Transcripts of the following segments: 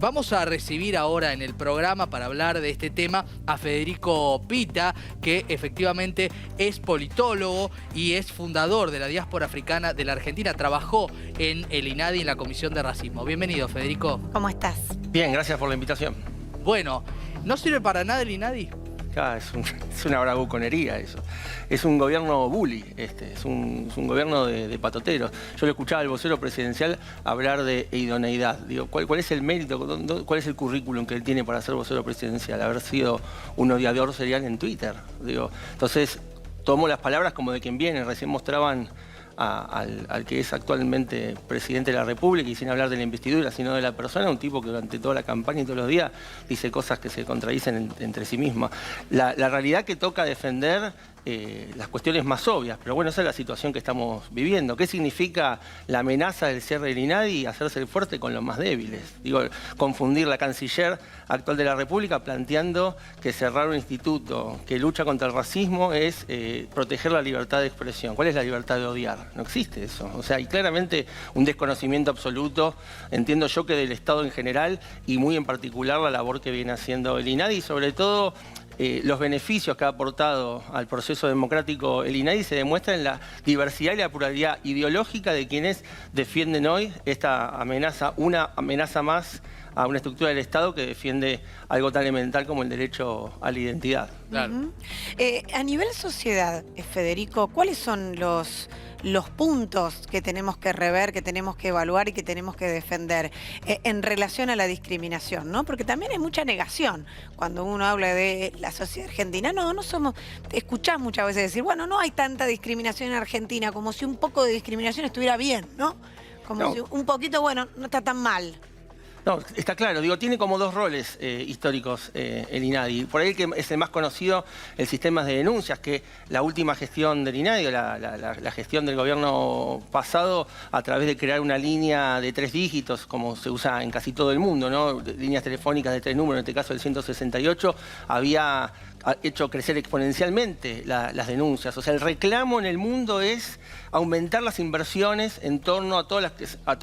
Vamos a recibir ahora en el programa para hablar de este tema a Federico Pita, que efectivamente es politólogo y es fundador de la diáspora africana de la Argentina. Trabajó en el INADI, en la Comisión de Racismo. Bienvenido, Federico. ¿Cómo estás? Bien, gracias por la invitación. Bueno, ¿no sirve para nada el INADI? Es una bravuconería eso. Es un gobierno bully, es un gobierno de patoteros. Yo le escuchaba al vocero presidencial hablar de idoneidad. Digo, ¿cuál es el mérito, cuál es el currículum que él tiene para ser vocero presidencial? Haber sido un odiador serial en Twitter. Digo, entonces, tomo las palabras como de quien viene. Recién mostraban al que es actualmente presidente de la República, y sin hablar de la investidura, sino de la persona, un tipo que durante toda la campaña y todos los días dice cosas que se contradicen entre sí mismas. La realidad que toca defender las cuestiones más obvias, pero bueno, esa es la situación que estamos viviendo. ¿Qué significa la amenaza del cierre del INADI y hacerse el fuerte con los más débiles? Digo, confundir la canciller actual de la República planteando que cerrar un instituto que lucha contra el racismo es proteger la libertad de expresión. ¿Cuál es la libertad de odiar? No existe eso. O sea, hay claramente un desconocimiento absoluto, entiendo yo, que del Estado en general y muy en particular la labor que viene haciendo el INADI y sobre todo los beneficios que ha aportado al proceso democrático el INADI se demuestran en la diversidad y la pluralidad ideológica de quienes defienden hoy esta amenaza, una amenaza más a una estructura del Estado que defiende algo tan elemental como el derecho a la identidad. Claro. A nivel sociedad, Federico, ¿cuáles son los puntos que tenemos que rever, que tenemos que evaluar y que tenemos que defender en relación a la discriminación, ¿no? Porque también hay mucha negación cuando uno habla de la sociedad argentina. No somos... Escuchás muchas veces decir, bueno, no hay tanta discriminación en Argentina, como si un poco de discriminación estuviera bien, ¿no? Como si un poquito, bueno, no está tan mal. No, está claro. Digo, tiene como dos roles históricos el INADI. Por ahí que es el más conocido, el sistema de denuncias, que la última gestión del INADI, la gestión del gobierno pasado, a través de crear una línea de 3 dígitos, como se usa en casi todo el mundo, ¿no? Líneas telefónicas de 3 números, en este caso el 168, había hecho crecer exponencialmente las denuncias. O sea, el reclamo en el mundo es aumentar las inversiones en torno a todas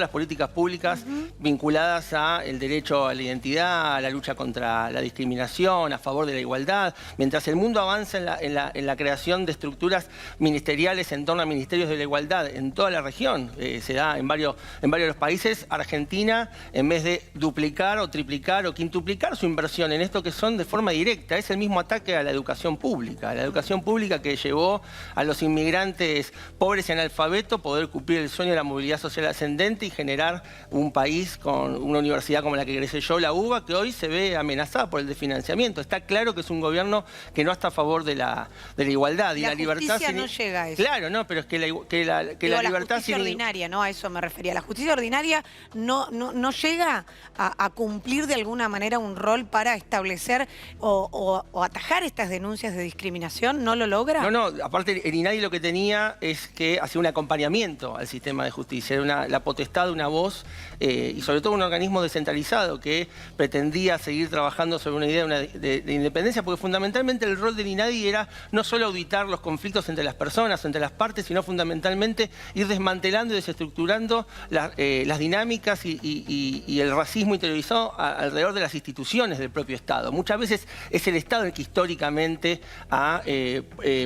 las políticas públicas vinculadas a el derecho a la identidad, a la lucha contra la discriminación, a favor de la igualdad. Mientras el mundo avanza en la creación de estructuras ministeriales en torno a ministerios de la igualdad en toda la región, se da en varios de los países, Argentina, en vez de duplicar o triplicar o quintuplicar su inversión en esto que son de forma directa, es el mismo ataque a la educación pública que llevó a los inmigrantes pobres y analfabetos poder cumplir el sueño de la movilidad social ascendente y generar un país con una universidad como la que egresé yo, la UBA, que hoy se ve amenazada por el desfinanciamiento. Está claro que es un gobierno que no está a favor de la igualdad y la libertad. La justicia no llega a eso. Claro, no, pero es que la libertad... La justicia ordinaria, ¿no? A eso me refería. La justicia ordinaria no llega a cumplir de alguna manera un rol para establecer o atajar estas denuncias de discriminación. ¿No lo logra? No, aparte el INADI lo que tenía es que hacía un acompañamiento al sistema de justicia, era la potestad de una voz y sobre todo un organismo descentralizado que pretendía seguir trabajando sobre una idea de independencia, porque fundamentalmente el rol del INADI era no solo auditar los conflictos entre las personas, entre las partes, sino fundamentalmente ir desmantelando y desestructurando las dinámicas y el racismo interiorizado alrededor de las instituciones del propio Estado. Muchas veces es el Estado el que históricamente ha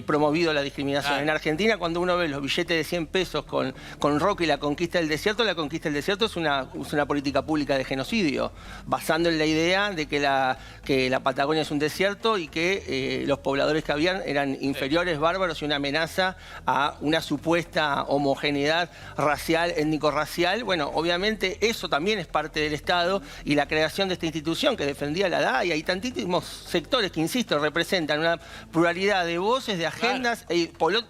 promovido la discriminación. Claro. En Argentina, cuando uno ve los billetes de 100 pesos con Roca y la conquista del desierto es una política pública de genocidio, basando en la idea de que la Patagonia es un desierto y que los pobladores que habían eran inferiores, bárbaros y una amenaza a una supuesta homogeneidad racial, étnico-racial. Bueno, obviamente eso también es parte del Estado y la creación de esta institución que defendía la DAIA. Hay tantísimos sectores que, insisto, representan una pluralidad de voces, de agendas,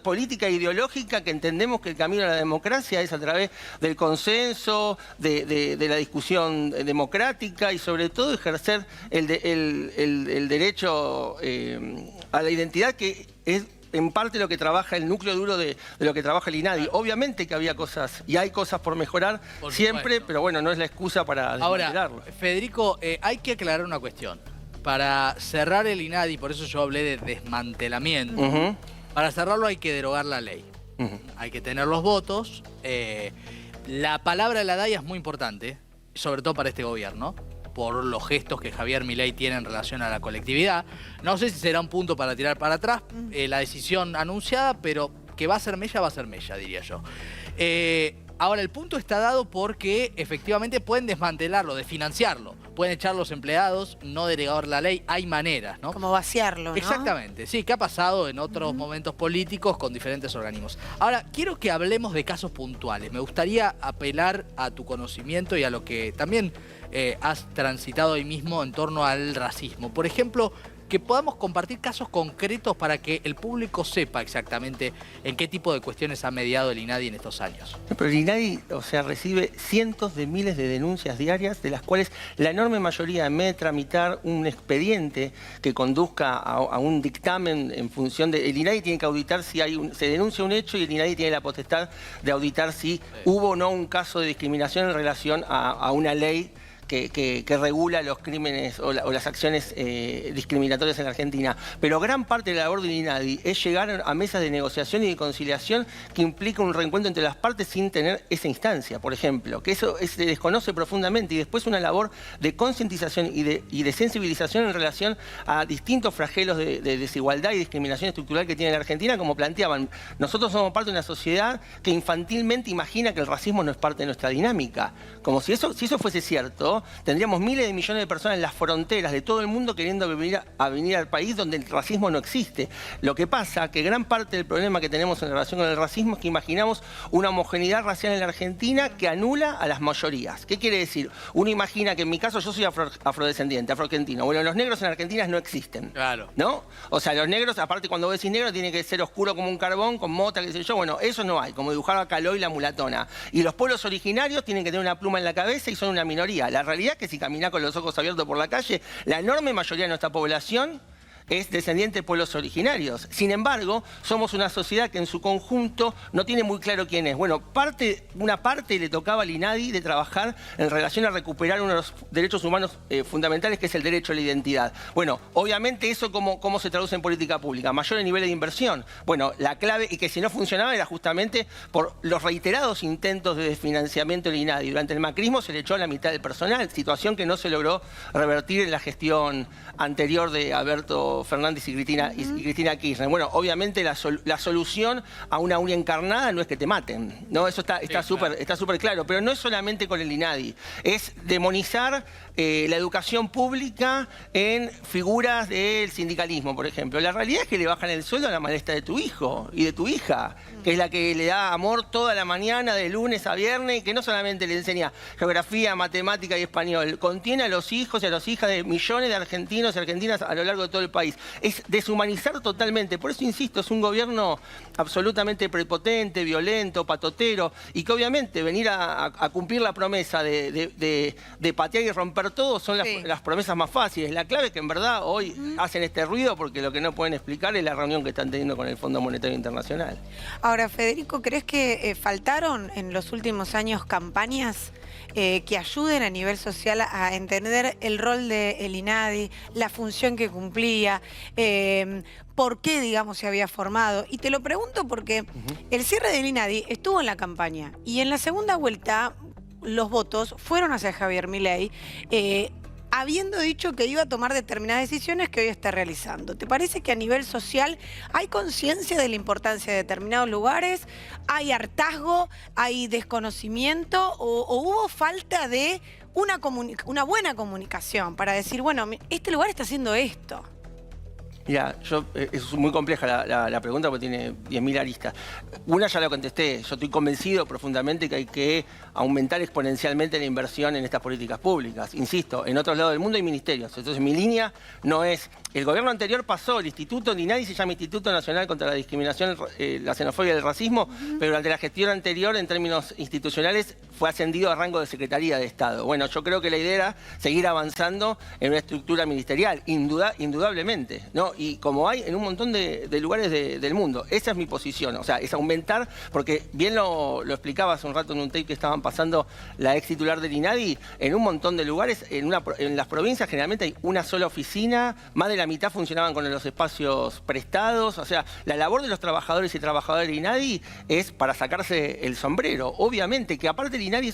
política e ideológica, que entendemos que el camino a la democracia es a través del consenso, de la discusión democrática y sobre todo ejercer el derecho a la identidad, que es en parte lo que trabaja el núcleo duro de lo que trabaja el INADI. Claro. Obviamente que había cosas, y hay cosas por mejorar siempre, pero bueno, no es la excusa para desmantelarlo. Ahora, Federico, hay que aclarar una cuestión. Para cerrar el INADI, por eso yo hablé de desmantelamiento, para cerrarlo hay que derogar la ley. Hay que tener los votos. La palabra de la DAIA es muy importante, sobre todo para este gobierno. por los gestos que Javier Milei tiene en relación a la colectividad. No sé si será un punto para tirar para atrás la decisión anunciada, pero que va a ser mella, diría yo. Ahora, el punto está dado porque efectivamente pueden desmantelarlo, desfinanciarlo. Pueden echar los empleados, no derogar la ley. Hay maneras, ¿no? Como vaciarlo, ¿no? Exactamente, sí, que ha pasado en otros momentos políticos con diferentes organismos. Ahora, quiero que hablemos de casos puntuales. Me gustaría apelar a tu conocimiento y a lo que también has transitado hoy mismo en torno al racismo. Por ejemplo, que podamos compartir casos concretos para que el público sepa exactamente en qué tipo de cuestiones ha mediado el INADI en estos años. Pero el INADI, o sea, recibe cientos de miles de denuncias diarias, de las cuales la enorme mayoría, en vez de tramitar un expediente que conduzca a un dictamen en función de... El INADI tiene que auditar si se denuncia un hecho y el INADI tiene la potestad de auditar si hubo o no un caso de discriminación en relación a una ley que regula los crímenes o las acciones discriminatorias en la Argentina. Pero gran parte de la labor del INADI es llegar a mesas de negociación y de conciliación que implica un reencuentro entre las partes sin tener esa instancia, por ejemplo. Que eso se desconoce profundamente y después una labor de concientización y de sensibilización en relación a distintos flagelos de desigualdad y discriminación estructural que tiene la Argentina, como planteaban. Nosotros somos parte de una sociedad que infantilmente imagina que el racismo no es parte de nuestra dinámica. Como si eso fuese cierto, tendríamos miles de millones de personas en las fronteras de todo el mundo queriendo venir al país donde el racismo no existe. Lo que pasa que gran parte del problema que tenemos en relación con el racismo es que imaginamos una homogeneidad racial en la Argentina que anula a las mayorías. ¿Qué quiere decir? Uno imagina que en mi caso yo soy afrodescendiente, afroargentino. Bueno, los negros en Argentina no existen. Claro. ¿No? O sea, los negros, aparte cuando vos decís negro, tiene que ser oscuro como un carbón, con mota, qué sé yo. Bueno, eso no hay, como dibujar a Caló y la mulatona. Y los pueblos originarios tienen que tener una pluma en la cabeza y son una minoría. La realidad es que si caminás con los ojos abiertos por la calle, la enorme mayoría de nuestra población es descendiente de pueblos originarios. Sin embargo, somos una sociedad que en su conjunto no tiene muy claro quién es. Bueno, una parte le tocaba al INADI de trabajar en relación a recuperar uno de los derechos humanos fundamentales, que es el derecho a la identidad. Bueno, obviamente eso ¿cómo se traduce en política pública? Mayores niveles de inversión. Bueno, la clave, y que si no funcionaba, era justamente por los reiterados intentos de desfinanciamiento del INADI. Durante el macrismo se le echó a la mitad del personal, situación que no se logró revertir en la gestión anterior de Alberto Fernández y Cristina Kirchner. Bueno, obviamente la solución a una uña encarnada no es que te maten, ¿no? Eso está súper claro, pero no es solamente con el INADI, es demonizar la educación pública en figuras del sindicalismo, por ejemplo. La realidad es que le bajan el sueldo a la maestra de tu hijo y de tu hija, que es la que le da amor toda la mañana, de lunes a viernes, y que no solamente le enseña geografía, matemática y español, contiene a los hijos y a las hijas de millones de argentinos y argentinas a lo largo de todo el país. Es deshumanizar totalmente. Por eso, insisto, es un gobierno absolutamente prepotente, violento, patotero, y que obviamente venir a cumplir la promesa de patear y romper todo son las promesas más fáciles. La clave es que en verdad hoy hacen este ruido porque lo que no pueden explicar es la reunión que están teniendo con el Fondo Monetario Internacional. Ahora, Federico, ¿crees que faltaron en los últimos años campañas que ayuden a nivel social a entender el rol del INADI, la función que cumplía, por qué, digamos, se había formado? Y te lo pregunto porque el cierre del INADI estuvo en la campaña y en la segunda vuelta los votos fueron hacia Javier Milei, habiendo dicho que iba a tomar determinadas decisiones que hoy está realizando. ¿Te parece que a nivel social hay conciencia de la importancia de determinados lugares? ¿Hay hartazgo? ¿Hay desconocimiento? ¿O hubo falta de una buena comunicación para decir, bueno, este lugar está haciendo esto? Mira, es muy compleja la pregunta porque tiene 10.000 aristas. Una ya la contesté. Yo estoy convencido profundamente que hay que aumentar exponencialmente la inversión en estas políticas públicas. Insisto, en otros lados del mundo hay ministerios. Entonces mi línea no es... El gobierno anterior pasó, el instituto, ni nadie se llama Instituto Nacional contra la Discriminación, la Xenofobia y el Racismo, pero durante la gestión anterior, en términos institucionales, fue ascendido a rango de Secretaría de Estado. Bueno, yo creo que la idea era seguir avanzando en una estructura ministerial, indudablemente, ¿no? Y como hay en un montón de lugares del mundo. Esa es mi posición, o sea, es aumentar, porque bien lo explicaba hace un rato en un tape que estaban pasando la ex titular del INADI, en un montón de lugares, en las provincias generalmente hay una sola oficina, más de la mitad funcionaban con los espacios prestados, o sea, la labor de los trabajadores y trabajadoras del INADI es para sacarse el sombrero. Obviamente que aparte el INADI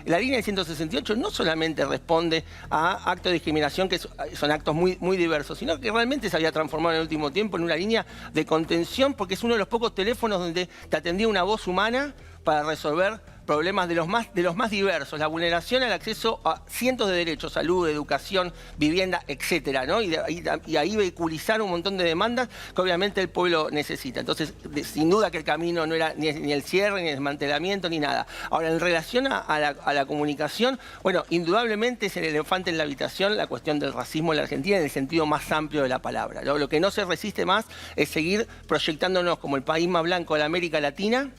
la línea del 168 no solamente responde a actos de discriminación, que son actos muy, muy diversos, sino que realmente se había transformado en el último tiempo en una línea de contención, porque es uno de los pocos teléfonos donde te atendía una voz humana para resolver problemas de los más diversos, la vulneración al acceso a cientos de derechos, salud, educación, vivienda, etcétera, ¿no? Y ahí vehiculizar un montón de demandas que obviamente el pueblo necesita. Entonces, sin duda que el camino no era ni el cierre, ni el desmantelamiento, ni nada. Ahora, en relación a la comunicación, bueno, indudablemente es el elefante en la habitación la cuestión del racismo en la Argentina en el sentido más amplio de la palabra. Lo que no se resiste más es seguir proyectándonos como el país más blanco de la América Latina,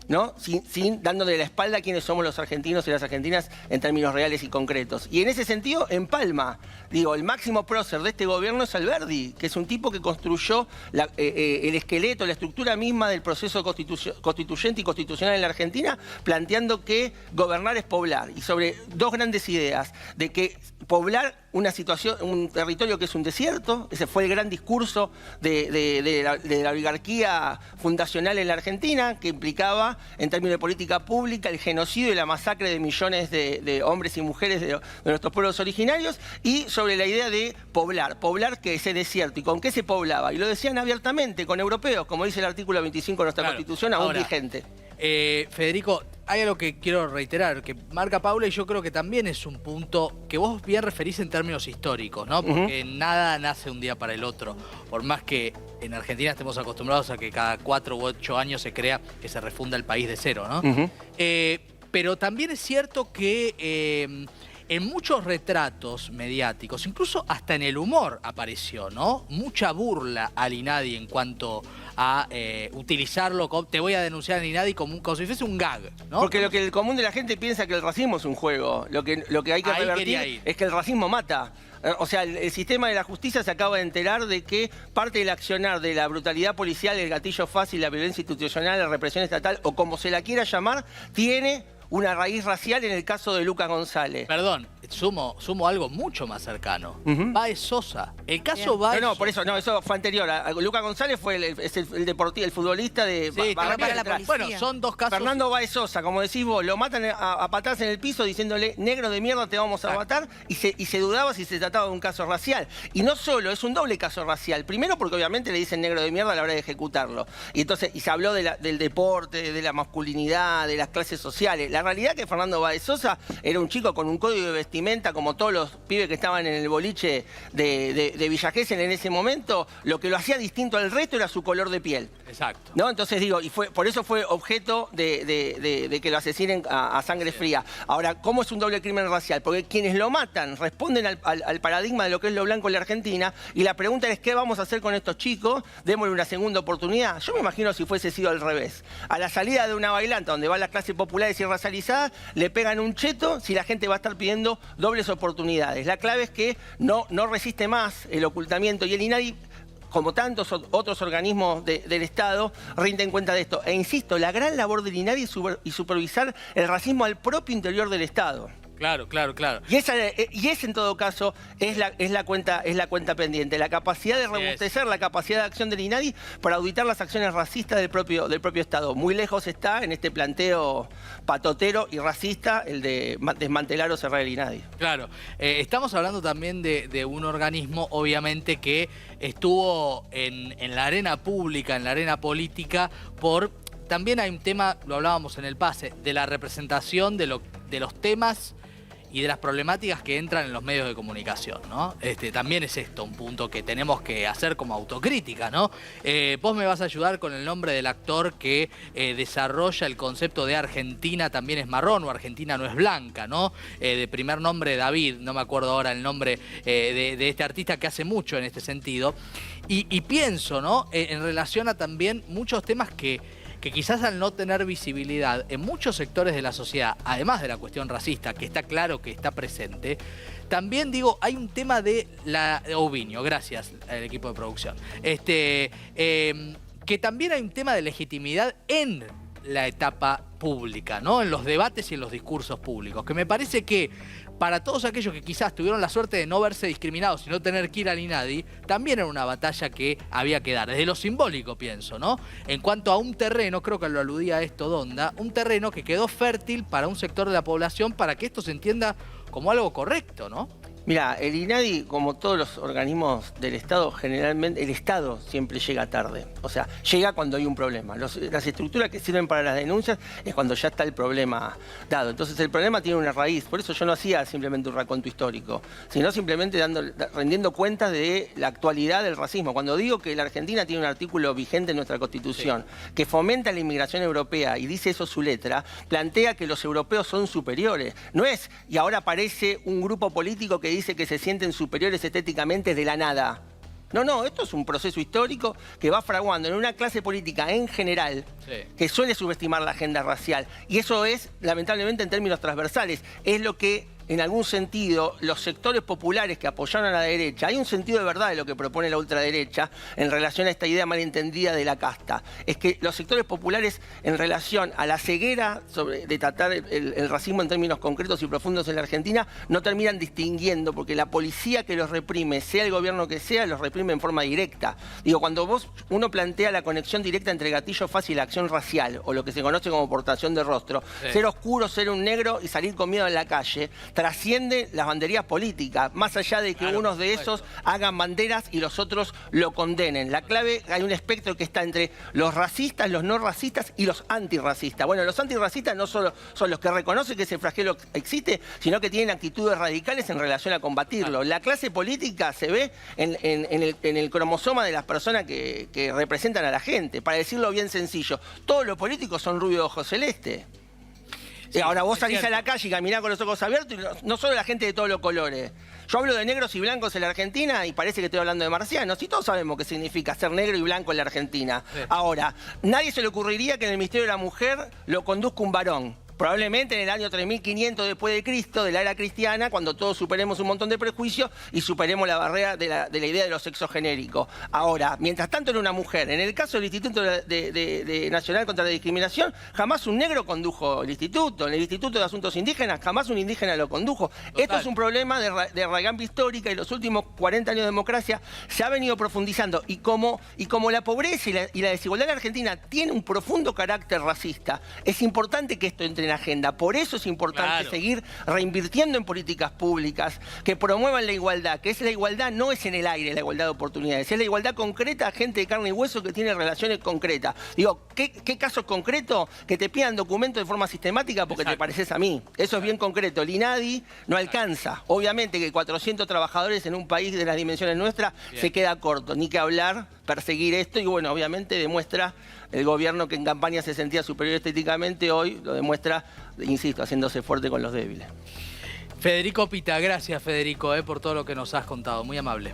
¿no? Sin dándole la espalda a quienes somos los argentinos y las argentinas en términos reales y concretos. Y en ese sentido, en Palma, digo, el máximo prócer de este gobierno es Alberdi, que es un tipo que construyó el esqueleto, la estructura misma del proceso constituyente y constitucional en la Argentina, planteando que gobernar es poblar. Y sobre dos grandes ideas, de que poblar un territorio que es un desierto, ese fue el gran discurso de la oligarquía fundacional en la Argentina, que implicaba, en términos de política pública, el genocidio y la masacre de millones de hombres y mujeres de nuestros pueblos originarios, y sobre la idea de poblar que ese desierto. ¿Y con qué se poblaba? Y lo decían abiertamente, con europeos, como dice el artículo 25 de nuestra Constitución, aún vigente. Federico, hay algo que quiero reiterar, que marca Paula, y yo creo que también es un punto que vos bien referís en términos históricos, ¿no? Porque nada nace un día para el otro. Por más que en Argentina estemos acostumbrados a que cada 4 u 8 años se crea que se refunda el país de cero, ¿no? Pero también es cierto que en muchos retratos mediáticos, incluso hasta en el humor apareció, ¿no? Mucha burla al INADI en cuanto a utilizarlo, te voy a denunciar al INADI como si fuese un gag, ¿no? Porque lo que el común de la gente piensa que el racismo es un juego. Lo que hay que revertir es que el racismo mata. O sea, el sistema de la justicia se acaba de enterar de que parte del accionar de la brutalidad policial, el gatillo fácil, la violencia institucional, la represión estatal, o como se la quiera llamar, tiene una raíz racial en el caso de Lucas González. Perdón, sumo algo mucho más cercano. Baez Sosa. El caso Baez No, por eso, no, eso fue anterior. Lucas González fue el deportivo, el futbolista de... Bueno, son dos casos. Fernando Baez Sosa, como decís vos, lo matan a patadas en el piso diciéndole, negro de mierda, te vamos a matar, y se dudaba si se trataba de un caso racial. Y no solo, es un doble caso racial. Primero porque obviamente le dicen negro de mierda a la hora de ejecutarlo. Y entonces, se habló del deporte, de la masculinidad, de las clases sociales. La realidad es que Fernando Baez Sosa era un chico con un código de vestimenta como todos los pibes que estaban en el boliche de Villa Gesell en ese momento. Lo que lo hacía distinto al resto era su color de piel. Exacto. ¿No? Entonces digo, por eso fue objeto de que lo asesinen a sangre fría. Ahora, ¿cómo es un doble crimen racial? Porque quienes lo matan responden al paradigma de lo que es lo blanco en la Argentina, y la pregunta es, ¿qué vamos a hacer con estos chicos? Démosle una segunda oportunidad. Yo me imagino si fuese sido al revés. A la salida de una bailanta donde van las clases populares y racializadas, le pegan un cheto, si la gente va a estar pidiendo dobles oportunidades. La clave es que no resiste más el ocultamiento, y el INADI, como tantos otros organismos del Estado, rinden cuenta de esto. E insisto, la gran labor del INADI es supervisar el racismo al propio interior del Estado. Claro. Y esa en todo caso es la cuenta pendiente, la capacidad de robustecer la capacidad de acción del INADI para auditar las acciones racistas del propio Estado. Muy lejos está en este planteo patotero y racista el de desmantelar o cerrar el INADI. Claro, estamos hablando también de un organismo obviamente que estuvo en la arena pública, en la arena política, también hay un tema, lo hablábamos en el pase, de la representación de los temas y de las problemáticas que entran en los medios de comunicación, ¿no? También es esto un punto que tenemos que hacer como autocrítica, ¿no? Vos me vas a ayudar con el nombre del actor que desarrolla el concepto de Argentina también es marrón o Argentina no es blanca, ¿no? De primer nombre David, no me acuerdo ahora el nombre de este artista que hace mucho en este sentido. Y pienso, ¿no? En relación a también muchos temas que que quizás al no tener visibilidad en muchos sectores de la sociedad, además de la cuestión racista, que está claro que está presente, también digo, hay un tema de la... Ovinio, gracias al equipo de producción. Que también hay un tema de legitimidad en la etapa pública, ¿no? En los debates y en los discursos públicos, que me parece que para todos aquellos que quizás tuvieron la suerte de no verse discriminados y no tener que ir al INADI, también era una batalla que había que dar, desde lo simbólico pienso, ¿no? En cuanto a un terreno, creo que lo aludía a esto Donda, un terreno que quedó fértil para un sector de la población para que esto se entienda como algo correcto, ¿no? Mira, el INADI, como todos los organismos del Estado, generalmente el Estado siempre llega tarde. O sea, llega cuando hay un problema. Las estructuras que sirven para las denuncias es cuando ya está el problema dado. Entonces el problema tiene una raíz. Por eso yo no hacía simplemente un raconto histórico, sino simplemente rendiendo cuentas de la actualidad del racismo. Cuando digo que la Argentina tiene un artículo vigente en nuestra Constitución que fomenta la inmigración europea y dice eso su letra, plantea que los europeos son superiores. No es, y ahora aparece un grupo político que dice que se sienten superiores estéticamente de la nada. No, esto es un proceso histórico que va fraguando en una clase política en general que suele subestimar la agenda racial. Y eso es, lamentablemente, en términos transversales, es lo que en algún sentido los sectores populares que apoyaron a la derecha, hay un sentido de verdad de lo que propone la ultraderecha en relación a esta idea malentendida de la casta. Es que los sectores populares en relación a la ceguera de tratar el racismo en términos concretos y profundos en la Argentina no terminan distinguiendo, porque la policía que los reprime, sea el gobierno que sea, los reprime en forma directa. Digo, cuando uno plantea la conexión directa entre gatillo fácil y acción racial, o lo que se conoce como portación de rostro, ser oscuro, ser un negro y salir con miedo en la calle, trasciende las banderías políticas, más allá de que unos de esos hagan banderas y los otros lo condenen. La clave, hay un espectro que está entre los racistas, los no racistas y los antirracistas. Bueno, los antirracistas no solo son los que reconocen que ese flagelo existe, sino que tienen actitudes radicales en relación a combatirlo. La clase política se ve en el cromosoma de las personas que representan a la gente. Para decirlo bien sencillo, todos los políticos son rubios de ojos celestes. Sí, ahora vos salís a la calle y caminás con los ojos abiertos y no solo la gente de todos los colores. Yo hablo de negros y blancos en la Argentina y parece que estoy hablando de marcianos. Y todos sabemos qué significa ser negro y blanco en la Argentina. Ahora, nadie se le ocurriría que en el Ministerio de la Mujer lo conduzca un varón. Probablemente en el año 3500 después de Cristo, de la era cristiana, cuando todos superemos un montón de prejuicios y superemos la barrera de la idea de los sexos genéricos. Ahora, mientras tanto era una mujer. En el caso del Instituto Nacional contra la Discriminación, jamás un negro condujo el instituto. En el Instituto de Asuntos Indígenas, jamás un indígena lo condujo. Total. Esto es un problema de raigambre histórica y los últimos 40 años de democracia se ha venido profundizando. Y como la pobreza y la desigualdad en la Argentina tiene un profundo carácter racista, es importante que esto entre en agenda. Por eso es importante seguir reinvirtiendo en políticas públicas que promuevan la igualdad, que es la igualdad, no es en el aire la igualdad de oportunidades, es la igualdad concreta a gente de carne y hueso que tiene relaciones concretas. Digo, ¿qué casos concretos? Que te pidan documentos de forma sistemática porque te pareces a mí. Eso es bien concreto. El INADI no alcanza. Obviamente que 400 trabajadores en un país de las dimensiones nuestras se queda corto. Ni que hablar, perseguir esto y bueno, obviamente demuestra el gobierno que en campaña se sentía superior estéticamente, hoy lo demuestra, insisto, haciéndose fuerte con los débiles. Federico Pita, gracias Federico por todo lo que nos has contado, muy amable.